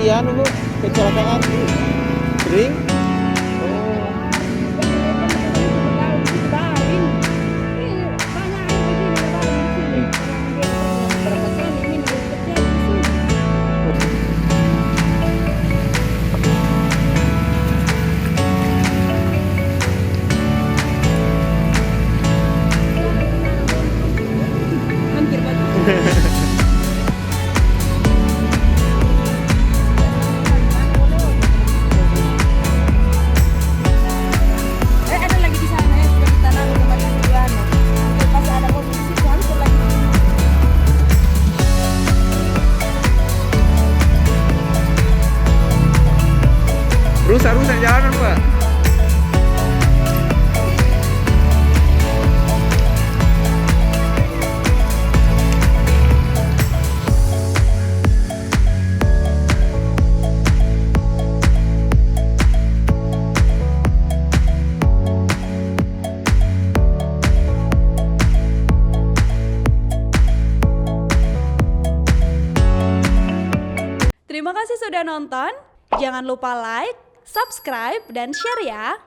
lagi anu Bu, kecelakaan. Sering? Oh. Ada lagi di sana ya, sudah kita naruh tempat tujuan. Nanti pas ada posisi itu harus lagi. Rusak jalanan Pak. Terima kasih sudah nonton. Jangan lupa like, subscribe, dan share ya.